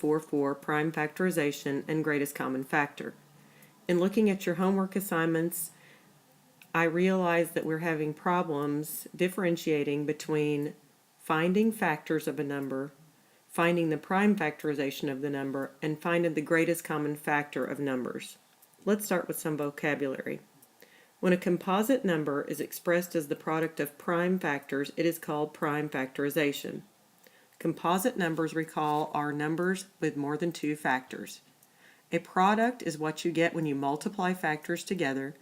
4.4 prime factorization and greatest common factor. In looking at your homework assignments, I realize that we're having problems differentiating between finding factors of a number, finding the prime factorization of the number, and finding the greatest common factor of numbers. Let's start with some vocabulary. When a composite number is expressed as the product of prime factors, it is called prime factorization. Composite numbers, recall, are numbers with more than two factors. A product is what you get when you multiply factors together,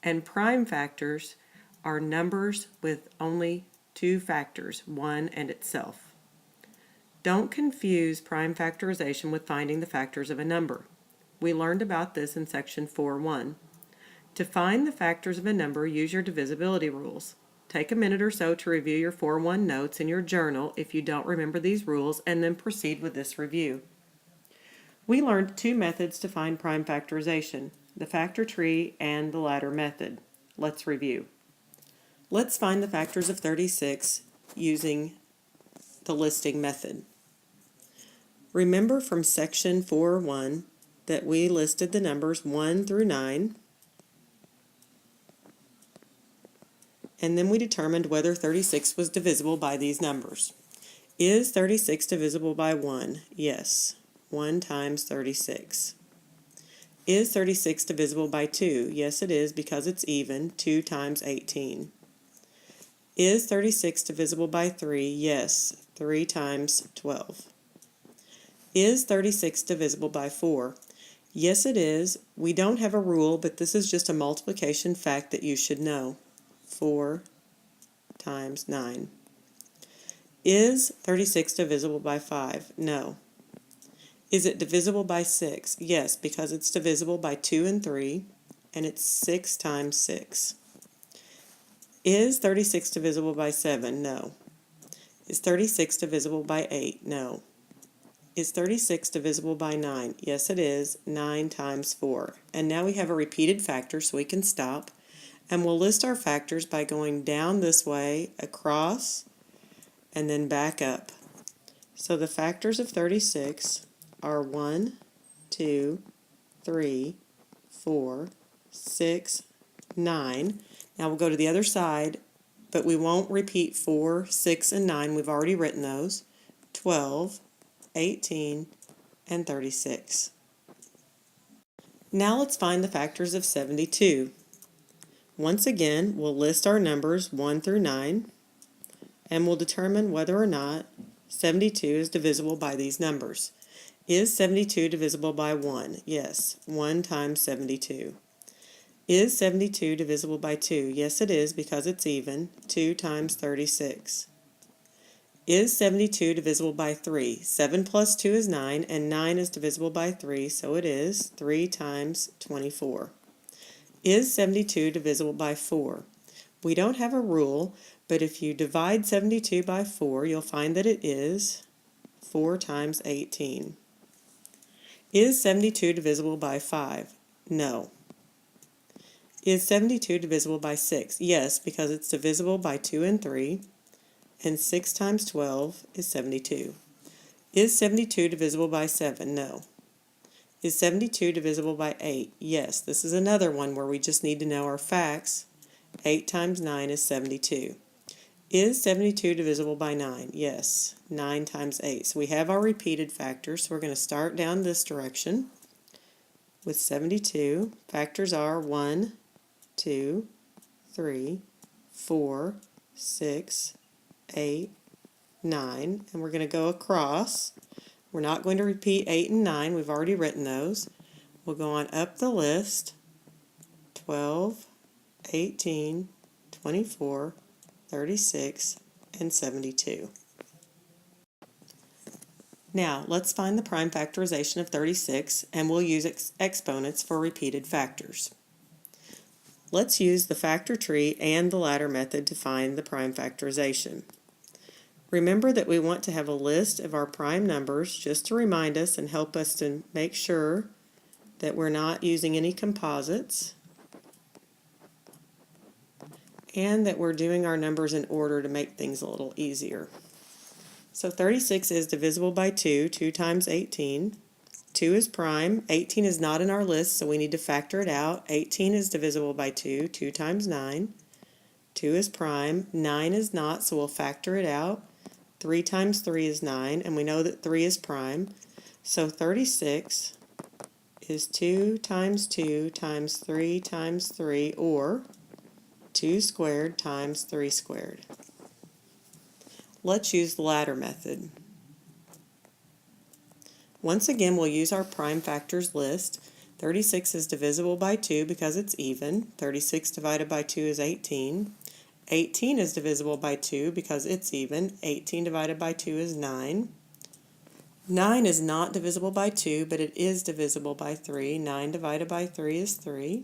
and prime factors are numbers with only two factors, one and itself. Don't confuse prime factorization with finding the factors of a number. We learned about this in section 4.1. To find the factors of a number, use your divisibility rules. Take a minute or so to review your 4.1 notes in your journal if you don't remember these rules, and then proceed with this review. We learned two methods to find prime factorization, the factor tree and the ladder method. Let's review. Let's find the factors of 36 using the listing method. Remember from section 4.1 that we listed the numbers 1 through 9, and then we determined whether 36 was divisible by these numbers. Is 36 divisible by 1? Yes. 1 times 36. Is 36 divisible by 2? Yes, it is, because it's even. 2 times 18. Is 36 divisible by 3? Yes. 3 times 12. Is 36 divisible by 4? Yes, it is. We don't have a rule, but this is just a multiplication fact that you should know. 4 times 9. Is 36 divisible by 5? No. Is it divisible by 6? Yes, because it's divisible by 2 and 3, and it's 6 times 6. Is 36 divisible by 7? No. Is 36 divisible by 8? No. Is 36 divisible by 9? Yes, it is. 9 times 4. And now we have a repeated factor, so we can stop. And we'll list our factors by going down this way, across, and then back up. So the factors of 36 are 1, 2, 3, 4, 6, 9. Now we'll go to the other side, but we won't repeat 4, 6, and 9. We've already written those. 12, 18, and 36. Now let's find the factors of 72. Once again, we'll list our numbers 1 through 9, and we'll determine whether or not 72 is divisible by these numbers. Is 72 divisible by 1? Yes. 1 times 72. Is 72 divisible by 2? Yes, it is, because it's even. 2 times 36. Is 72 divisible by 3? 7 plus 2 is 9, and 9 is divisible by 3, so it is 3 times 24. Is 72 divisible by 4? We don't have a rule, but if you divide 72 by 4, you'll find that it is 4 times 18. Is 72 divisible by 5? No. Is 72 divisible by 6? Yes, because it's divisible by 2 and 3, and 6 times 12 is 72. Is 72 divisible by 7? No. Is 72 divisible by 8? Yes, this is another one where we just need to know our facts. 8 times 9 is 72. Is 72 divisible by 9? Yes, 9 times 8. So we have our repeated factors, so we're going to start down this direction with 72. Factors are 1, 2, 3, 4, 6, 8, 9, and we're going to go across. We're not going to repeat 8 and 9. We've already written those. We'll go on up the list. 12, 18, 24, 36, and 72. Now, let's find the prime factorization of 36, and we'll use exponents for repeated factors. Let's use the factor tree and the ladder method to find the prime factorization. Remember that we want to have a list of our prime numbers just to remind us and help us to make sure that we're not using any composites and that we're doing our numbers in order to make things a little easier. So 36 is divisible by 2, 2 times 18. 2 is prime. 18 is not in our list, so we need to factor it out. 18 is divisible by 2, 2 times 9. 2 is prime. 9 is not, so we'll factor it out. 3 times 3 is 9, and we know that 3 is prime. So 36 is 2 times 2 times 3 times 3, or 2 squared times 3 squared. Let's use the ladder method. Once again, we'll use our prime factors list. 36 is divisible by 2 because it's even. 36 divided by 2 is 18. 18 is divisible by 2 because it's even. 18 divided by 2 is 9. 9 is not divisible by 2, but it is divisible by 3. 9 divided by 3 is 3.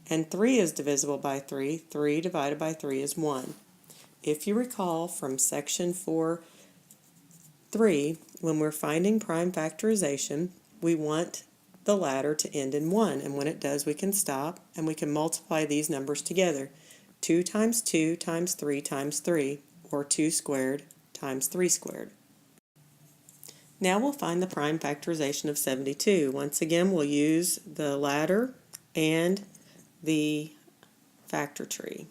And 3 is divisible by 3. 3 divided by 3 is 1. If you recall from section 4.3, when we're finding prime factorization, we want the ladder to end in 1, and when it does, we can stop, and we can multiply these numbers together. 2 times 2 times 3 times 3, or 2 squared times 3 squared. Now we'll find the prime factorization of 72. Once again, we'll use the ladder and the factor tree.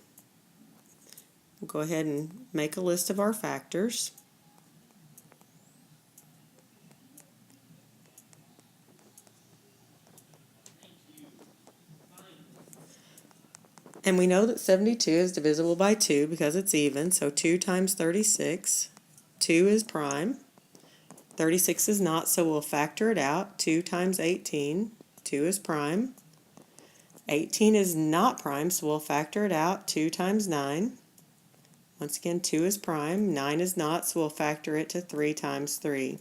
We'll go ahead and make a list of our factors. And we know that 72 is divisible by 2 because it's even, so 2 times 36, 2 is prime. 36 is not, so we'll factor it out. 2 times 18, 2 is prime. 18 is not prime, so we'll factor it out. 2 times 9. Once again, 2 is prime. 9 is not, so we'll factor it to 3 times 3.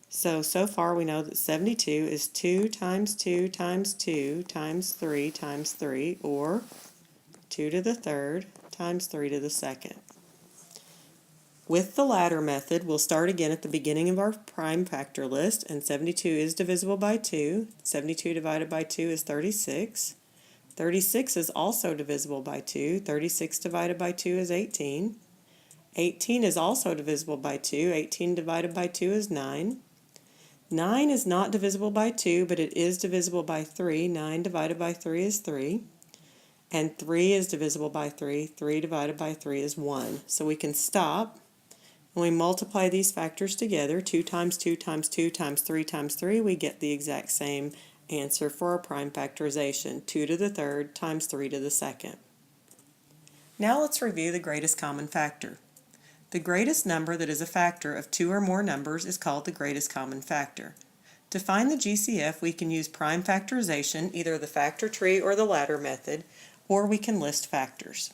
So far we know that 72 is 2 times 2 times 2 times 3 times 3, or 2 to the third times 3 to the second. With the ladder method, we'll start again at the beginning of our prime factor list, and 72 is divisible by 2. 72 divided by 2 is 36. 36 is also divisible by 2. 36 divided by 2 is 18. 18 is also divisible by 2. 18 divided by 2 is 9. 9 is not divisible by 2, but it is divisible by 3. 9 divided by 3 is 3. And 3 is divisible by 3. 3 divided by 3 is 1. So we can stop. When we multiply these factors together, 2 times 2 times 2 times 3 times 3, we get the exact same answer for our prime factorization, 2 to the third times 3 to the second. Now let's review the greatest common factor. The greatest number that is a factor of 2 or more numbers is called the greatest common factor. To find the GCF, we can use prime factorization, either the factor tree or the ladder method, or we can list factors.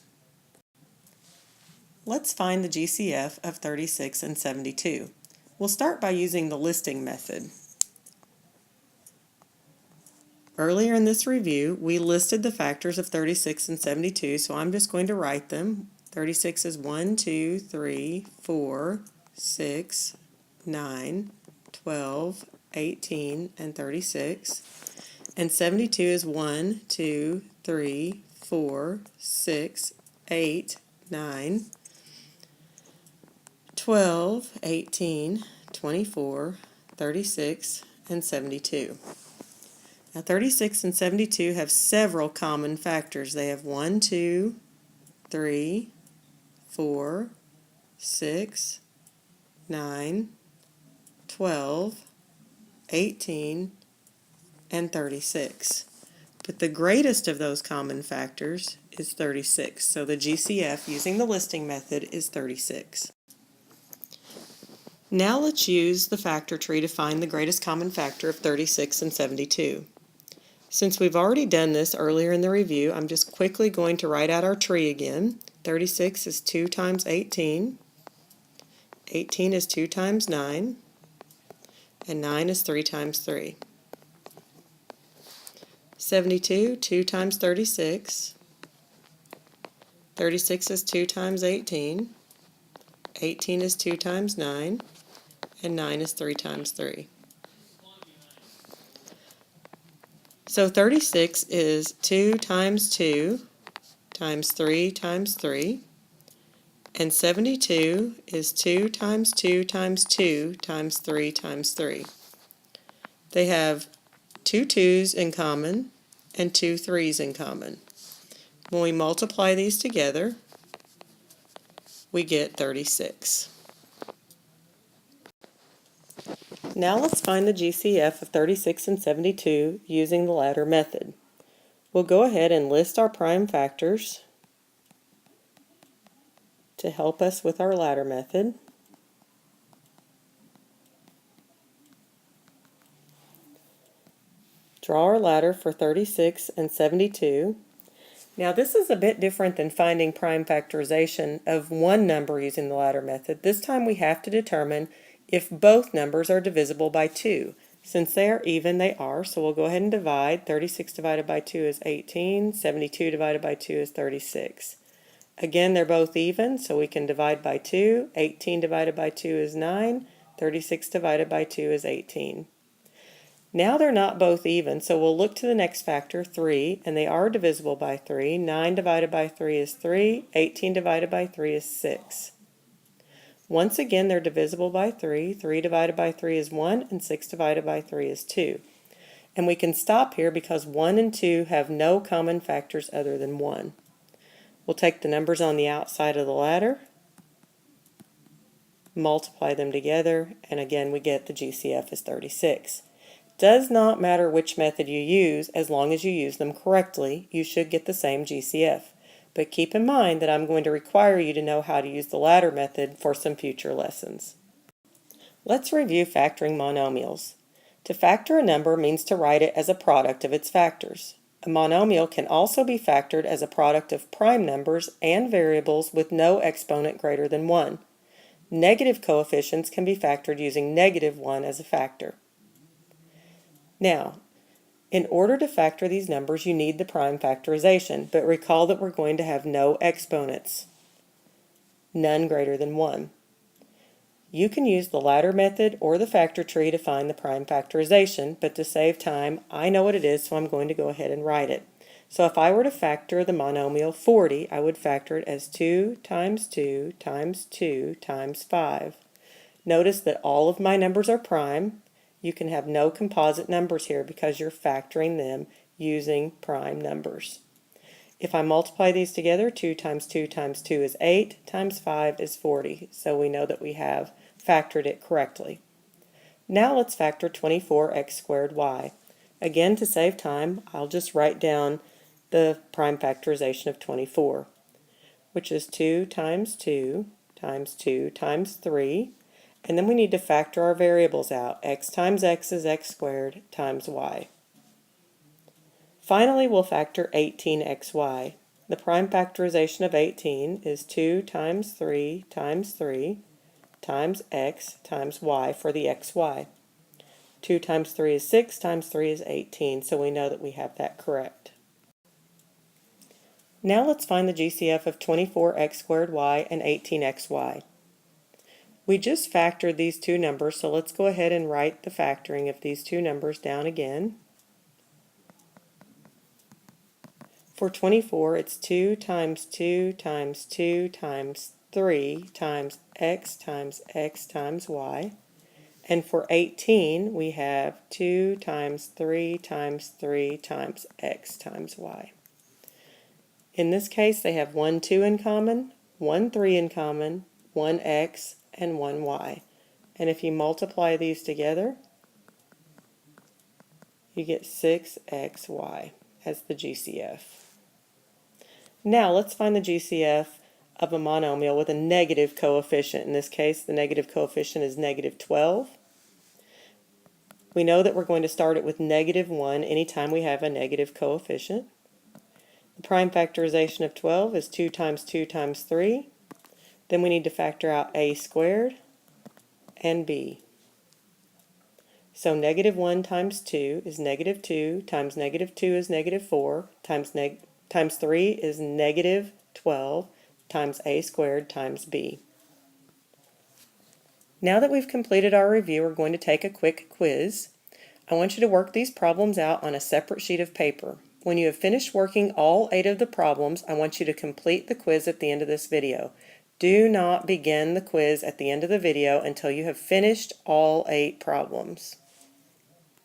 Let's find the GCF of 36 and 72. We'll start by using the listing method. Earlier in this review, we listed the factors of 36 and 72, so I'm just going to write them. 36 is 1, 2, 3, 4, 6, 9, 12, 18, and 36. And 72 is 1, 2, 3, 4, 6, 8, 9, 12, 18, 24, 36, and 72. Now 36 and 72 have several common factors. They have 1, 2, 3, 4, 6, 9, 12, 18, and 36. But the greatest of those common factors is 36. So the GCF using the listing method is 36. Now let's use the factor tree to find the greatest common factor of 36 and 72. Since we've already done this earlier in the review, I'm just quickly going to write out our tree again. 36 is 2 times 18. 18 is 2 times 9. And 9 is 3 times 3. 72, 2 times 36. 36 is 2 times 18. 18 is 2 times 9. And 9 is 3 times 3. So 36 is 2 times 2 times 3 times 3. And 72 is 2 times 2 times 2 times 3 times 3. They have 2 2's in common and 2 3's in common. When we multiply these together, we get 36. Now let's find the GCF of 36 and 72 using the ladder method. We'll go ahead and list our prime factors to help us with our ladder method. Draw our ladder for 36 and 72. Now this is a bit different than finding prime factorization of one number using the ladder method. This time we have to determine if both numbers are divisible by 2. Since they are even, they are, so we'll go ahead and divide. 36 divided by 2 is 18, 72 divided by 2 is 36. Again, they're both even, so we can divide by 2. 18 divided by 2 is 9, 36 divided by 2 is 18. Now they're not both even, so we'll look to the next factor, 3, and they are divisible by 3. 9 divided by 3 is 3, 18 divided by 3 is 6. Once again, they're divisible by 3. 3 divided by 3 is 1, and 6 divided by 3 is 2. And we can stop here because 1 and 2 have no common factors other than 1. We'll take the numbers on the outside of the ladder, multiply them together, and again we get the GCF is 36. Does not matter which method you use, as long as you use them correctly, you should get the same GCF. But keep in mind that I'm going to require you to know how to use the ladder method for some future lessons. Let's review factoring monomials. To factor a number means to write it as a product of its factors. A monomial can also be factored as a product of prime numbers and variables with no exponent greater than 1. Negative coefficients can be factored using -1 as a factor. Now, in order to factor these numbers, you need the prime factorization, but recall that we're going to have no exponents, none greater than 1. You can use the ladder method or the factor tree to find the prime factorization, but to save time, I know what it is, so I'm going to go ahead and write it. So if I were to factor the monomial 40, I would factor it as 2 times 2 times 2 times 5. Notice that all of my numbers are prime. You can have no composite numbers here because you're factoring them using prime numbers. If I multiply these together, 2 times 2 times 2 is 8, times 5 is 40, so we know that we have factored it correctly. Now let's factor 24x squared y. Again, to save time, I'll just write down the prime factorization of 24, which is 2 times 2 times 2 times 3. And then we need to factor our variables out. X times x is x squared times y. Finally, we'll factor 18xy. The prime factorization of 18 is 2 times 3 times 3 times x times y for the xy. 2 times 3 is 6 times 3 is 18, so we know that we have that correct. Now let's find the GCF of 24x squared y and 18xy. We just factored these two numbers, so let's go ahead and write the factoring of these two numbers down again. For 24, it's 2 times 2 times 2 times 3 times x times y. And for 18, we have 2 times 3 times 3 times x times y. In this case, they have 1 2 in common, 1 3 in common, 1 x, and 1 y. And if you multiply these together, you get 6xy as the GCF. Now let's find the GCF of a monomial with a negative coefficient. In this case, the negative coefficient is -12. We know that we're going to start it with -1 anytime we have a negative coefficient. The prime factorization of 12 is 2 times 2 times 3. Then we need to factor out a squared and b. So -1 times 2 is -2 times -2 is -4 times 3 is -12 times a squared times b. Now that we've completed our review, we're going to take a quick quiz. I want you to work these problems out on a separate sheet of paper. When you have finished working all 8 of the problems, I want you to complete the quiz at the end of this video. Do not begin the quiz at the end of the video until you have finished all 8 problems.